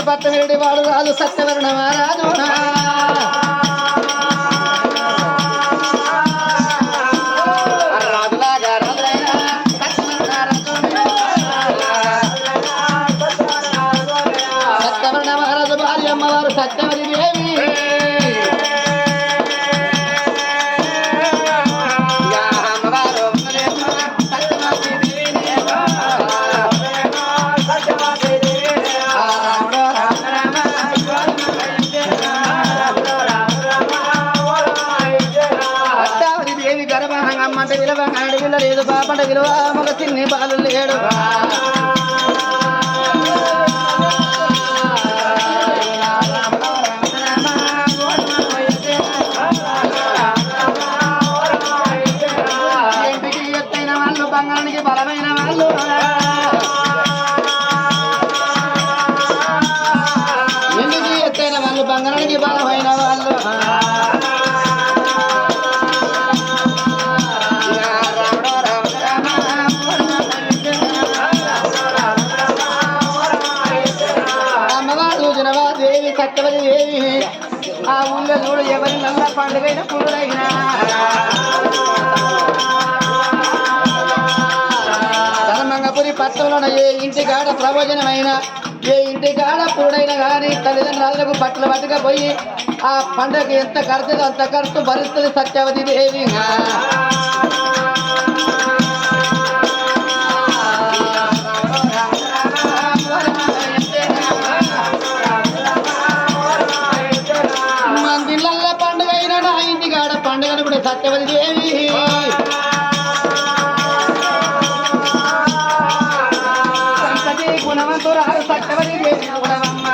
పట్టవేడి వాడు రాజు సత్యవర్ణ మహారాజు రాజులాగా సత్యవర్ణ మహారాజు భార్య అమ్మవారు సత్యవతి దేవి అమ్మంటే విలువ అడవిలో లేదు బాపంట విలువ మగ చిన్ని బాలు లేడు ఇంటికి ఎత్తైన వాళ్ళు బంగారానికి బలమైన వాళ్ళు ఇంటికి ఎత్తైన వాళ్ళు బంగారానికి బలమైన వాళ్ళు సత్యవతి దేవి ఆ ఊళ్ళో చూడు ఎవరి నల్ల పండుగైన పురుడైనా ధర్మంగపురి పట్టణంలో ఏ ఇంటి కాడ ప్రవచనమైన ఏ ఇంటి కాడ పురుడైనా కానీ తల్లిదండ్రులకు బట్టలు పట్టుకపోయి ఆ పండుగకి ఎంత ఖర్చు అంత ఖర్చు భరిస్తుంది సత్యవతి దేవి మందిళ్ళ పండుగ అయినా నా ఇంటి కాడ పండుగను కూడా సత్యవతి దేవి సంతతి గుణవంతురాలు సత్యవతి దేవి గుణవమ్మ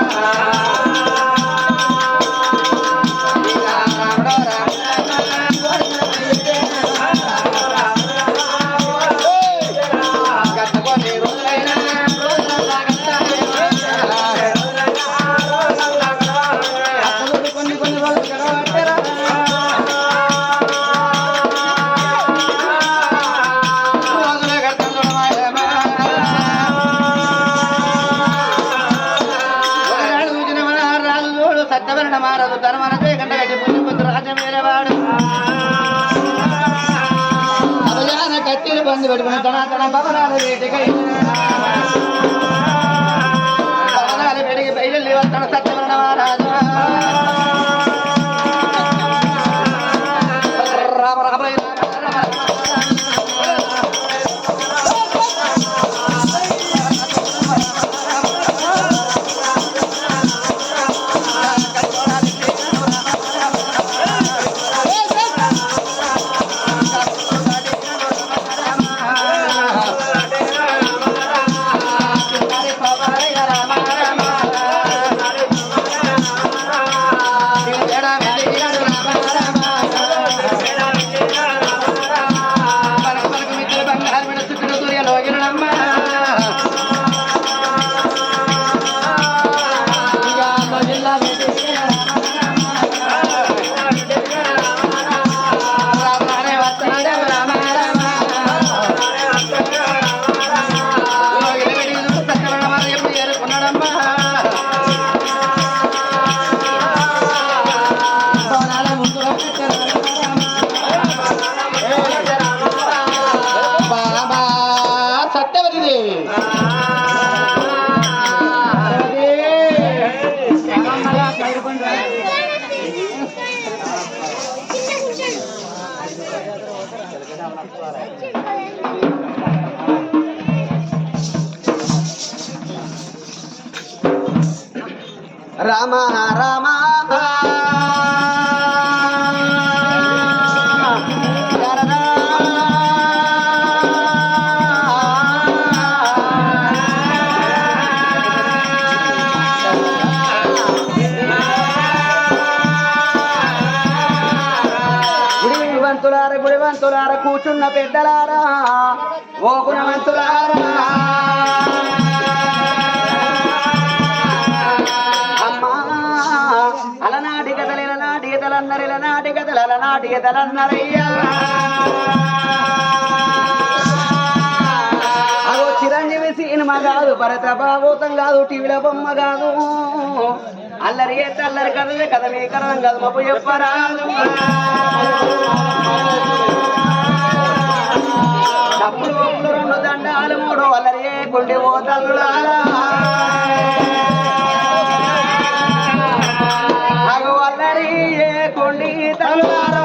సత్యవర్ణ మారదు ధర్మన గంట గట్టి పుణ్యపుత్ర రాజ్యం వేరేవాడు అభయాన కత్తిని బంది పెట్టుకుని తన భవనాలు వేటికై భవనాలు పెరిగి బయలు వస్తాడు సత్యవర్ణ మహారాజు రామ రామ రామ రామ కూర్చున్న పెద్దలారా ఓ గుణవంతులారా అమ్మా అలనాటి కథలు ఇలనాటి కథలన్నారు ఇలనాటి కథలు అలనాటి కథలన్నారయ్యా అగో చిరంజీవి సినిమా కాదు భరత భాగవతం కాదు టీవీల బొమ్మ కాదు అల్లరి అయితే అల్లరి కథలే కథ మీ కథం కాదు మప్పు చెప్పరాదు తప్పులు ఒప్పులు రెండు దండాలు మూడు అల్లరి కొండి ఓ తల్లులారా అగో అల్లరి కొండి తల్లులారా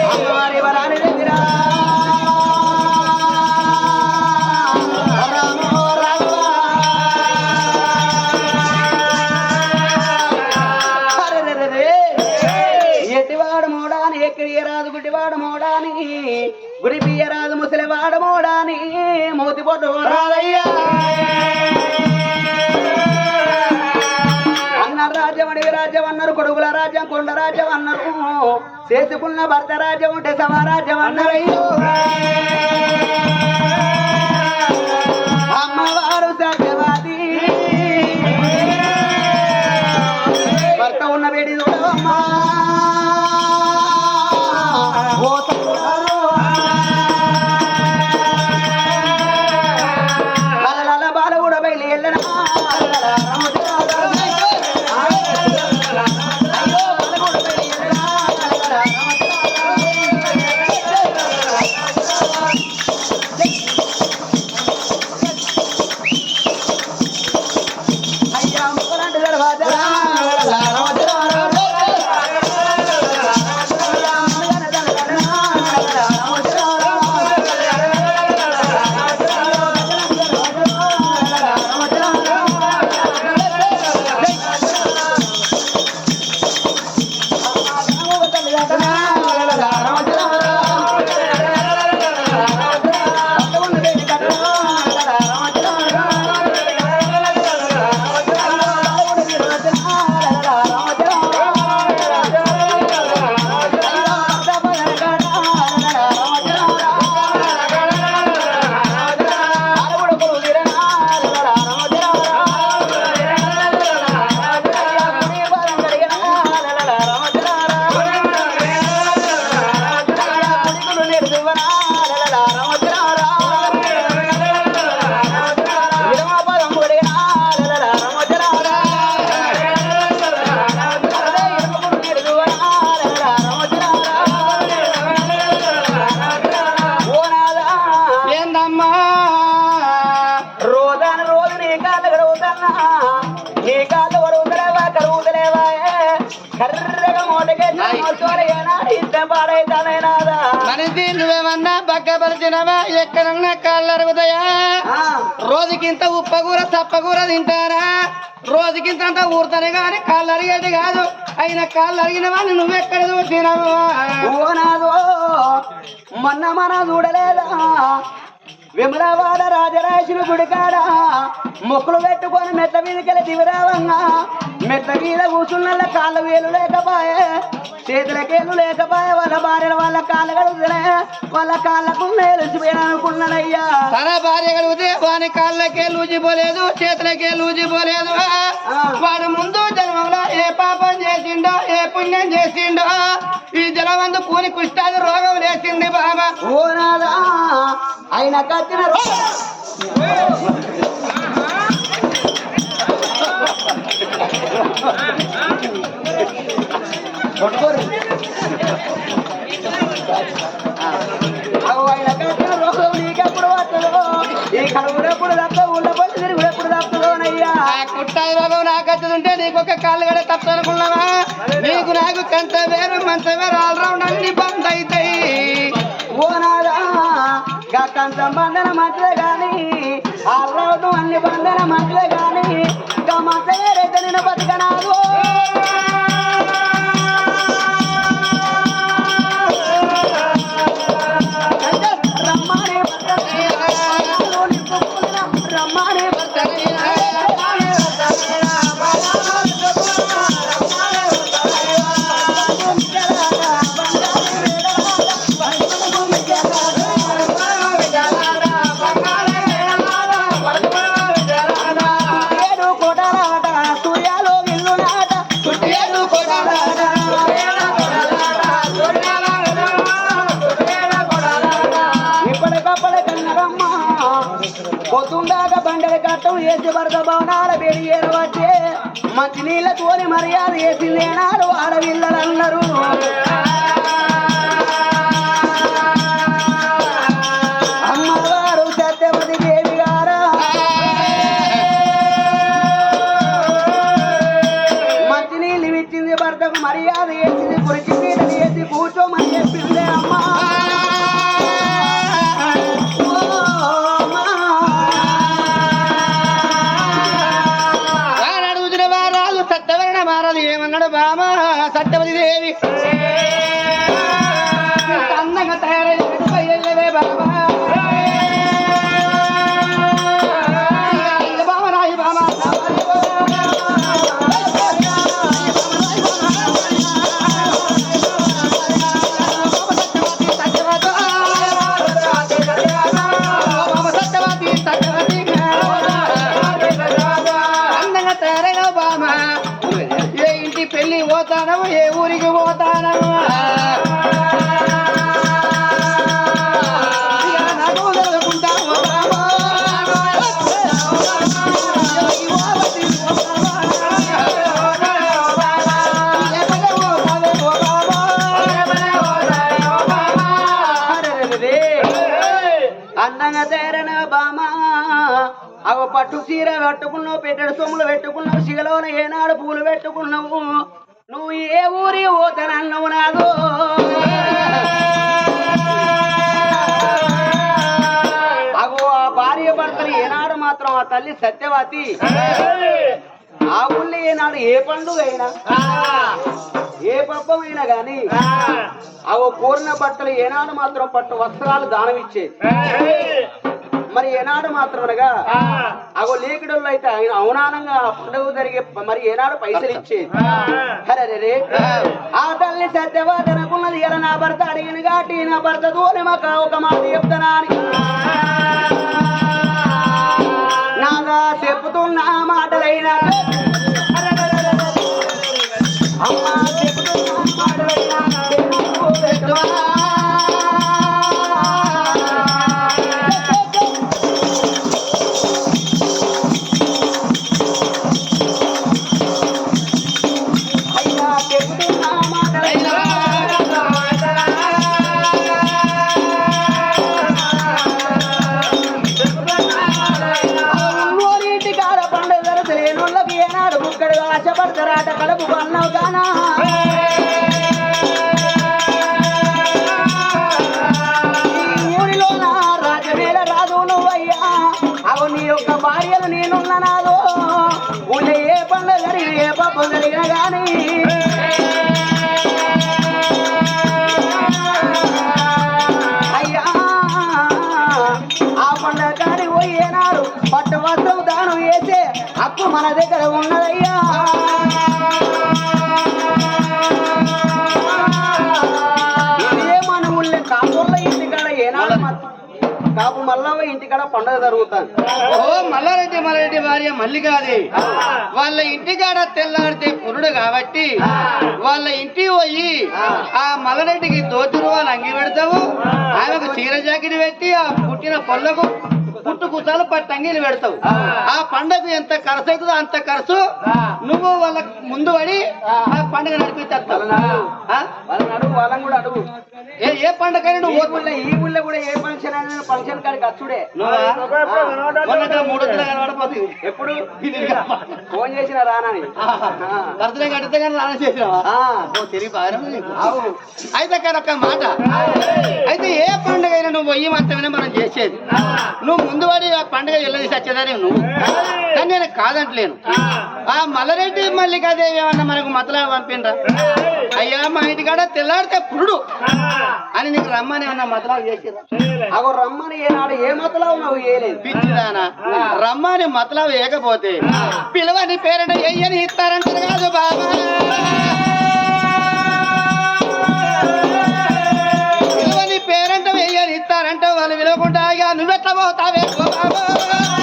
అమ్మవారి వరాని దగ్గర ఎక్కియరాదు గుడ్డివాడు మోడాని గురి పియ్యరాదు ముసలివాడు మోడాని మూతి పొట్టు రాదయ్యా అన్నారు రాజ్యం అడిగి రాజ్యం అన్నారు కొడుకుల రాజ్యం కొండ రాజ్యం అన్నారు చేసుకున్న భర్త రాజ్యం ఉంటే సమారాజ్యం అన్నారయ్యో అమ్మవారు సత్యవాది భర్త ఉన్న వేడి చూడవమ్మా బాల కూడా బయలు వెళ్ళనా అయ్యా ముక్కలంటే దర్వాజా నువ్వేమన్నా పక్కపరిచినవా ఎక్కడన్నా కాళ్ళు అరుగుతాయా రోజుకింత ఉప్పకూర తప్పకూర తింటారా రోజుకింత ఊరుతానే గాని కాళ్ళు అరిగేది కాదు అయినా కాళ్ళు అరిగిన వాళ్ళు నువ్వెక్కడ చూసినావు మొన్న మన చూడలేదా విమలవాడ రాజరాజులు గుడికాడ మొక్కులు పెట్టుకొని మెట్ల మీదకెళ్ళి దివిరావంగా మెట్ల మీద కూర్చున్న కాళ్ళ వేలు లేకపాయే చేతులకేళ్ళు లేకపాయే వాళ్ళ భార్యలు వాళ్ళ కాళ్ళు కడుగుతులే వాళ్ళ కాళ్ళకు మేలుసిపోయానుకున్నానయ్యా తన భార్య కడిగితే వాని కాళ్ళకే లూజిపోలేదు చేతులకే లూజిపోలేదు వాడు ముందు జన్మంలో ఏ పాపం చేసిండో ఏ పుణ్యం చేసిండో ఈ జలవందు కూని కుష్టాది రోగం లేచింది బాబా ఓ నాదా ఆయన కత్తిన ఆయన కత్తిన రోగం నీకెప్పుడు వస్తుందో ఈ కడుపునప్పుడు తప్ప ఊళ్ళపడి తిరుగుడప్పుడు తప్పుకోనయ్యా కుట్టాయి రోగం నాకు వచ్చుంటే నీకు ఒక కాళ్ళు కూడా తప్పు అనుకున్నావా నీకు నాకు కంత వేరు మంత వేరు ఆల్రౌండ్ అన్ని బంద్ అవుతాయి ఓ నాదా కంత బంధన మంచిదే గాని ఆల్రౌండ్ అన్ని బంధన మంచిదే గాని ఇంకా మంత వేరైతే నేను బతకనాదు రమ్మని రమ్మని పట్టం వేసి భర్త భవనాల వేడి ఏరవచ్చే మంచి నీళ్ళతోని మర్యాద వేసింది నాడు ఆడవిల్లలన్నారు అమ్మవారు సత్యవతి దేవి గారా మంచి నీళ్ళు ఇచ్చింది భర్తకు మర్యాద వేసింది కురికి నీళ్ళు వేసి కూర్చోమని చెప్పింది అమ్మా ఏమన్నాడు బామ సత్యవతి దేవి అందంగా తయారయ్యే బాబా బామ రాయి బామ అందంగా తయారైన బామ పెళ్లి పోతానము ఏ ఊరికి పోతానము అందంగా తేరన బామా అవ పట్టు చీర పెట్టుకున్నావు పెట్టెడు సొమ్ములు పెట్టుకున్నావు శిగలోన ఏనాడు పూలు పెట్టుకున్నావు నువ్వు ఏ ఊరి పోతానన్నావు నాదు అగో ఆ భార్య భర్తలు ఏనాడు మాత్రం ఆ తల్లి సత్యవతి ఆ ఊళ్ళో ఏనాడు ఏ పండుగ అయినా ఏ పబ్బమైనా గాని అవి పూర్ణ బట్టలు ఏనాడు మాత్రం పట్టు వస్త్రాలు దానం ఇచ్చేది మరి ఏనాడు మాత్రమనగా అగో లేకిడల్లో అయితే ఆయన అవనానంగా పండుగ జరిగే మరి ఏనాడు పైసలు ఇచ్చేది హరే ఆ తల్లి సత్యవతి అనుకున్నది ఎలా నా భర్త అడిగిన కాబట్టి నా భర్త దూని మాకు ఒక మాట చెప్తానా అని నాగా చెప్పుతున్న మాటలైనా అమ్మా చెప్పుతున్న మాటలైనా ఆశపడతారాట కడుపు అన్నావు కానా ఊరిలో నా రాజమేళ రాదు నువ్వయ్యా అవు నీ యొక్క భార్యలు నేనున్న నాదో ఊళ్ళో ఏ పండుగ జరిగిన ఏ పప్పు జరిగిన గాని అయ్యా ఆ పండుగ కాని పోయేనాడు పట్టు వస్త్రం దానం వేసే అప్పు మన దగ్గర ఉన్నదయ్యా ఇదే మన ఊళ్ళో కాపుల ఇంటికాడ ఏనాడు కాపు మల్లవ్వ ఇంటికాడ పండుగ జరుగుతుంది ఓ మల్లారెడ్డి భార్య మల్లికాది వాళ్ళ ఇంటికాడ తెల్లాడితే పురుడు కాబట్టి వాళ్ళ ఇంటికి పోయి ఆ మల్లారెడ్డికి దోచురు వాళ్ళు అంగి పెడతావు ఆమెకు చీర జాకెట్ పెట్టి ఆ పుట్టిన పళ్ళకు పుట్టు కుసాలు పట్టంగిలు పెడతావు ఆ పండుగ ఎంత ఖర్చు అవుతుందో అంత ఖర్చు నువ్వు వాళ్ళకి ముందు పడి ఆ పండుగ నడిపిస్తావు వాళ్ళని కూడా అడుగు ఏ పండుగ నువ్వు ఈ ఊళ్ళో కూడా ఏ ఫంక్షన్ అయినా ఫంక్షన్ కాడికి అచ్చుడే 3 కనబడిపోతుంది ఎప్పుడు ఫోన్ చేసిన రానని బర్త్డే కడితే కానీ రాన చేసినావా తిరిగి బాగా అయితే కానీ ఒక మాట అయితే ఏ పండుగ అయినా నువ్వు పోయి మాత్రమే మనం చేసేది నువ్వు ముందు పడి ఆ పండుగ వెళ్ళదీసి వచ్చేదాన్ని నువ్వు కానీ నేను కాదంటలేను ఆ మల్లారెడ్డి మల్లికాదేవి ఏమన్నా మనకు మతలా పంపిండ్రా అయ్యా మా ఇంటికాడ తెల్లాడితే పురుడు అని నీకు రమ్మని ఏమన్నా మతలాలు చేసిరా అగో రమ్మని ఏనాడు ఏ మతలావు నువ్వు ఏలేదు పిచ్చిదానా రమ్మని మతలావు వేయకపోతే పిలవని పేరెంట్ ఎయ్యని ఇస్తారంటారు కాదు బాబా పిలవని పేరెంట్ ఎయ్యని ఇస్తారంటే వాళ్ళు విలవకుండా నువ్వెట్లా పోతావే బాబా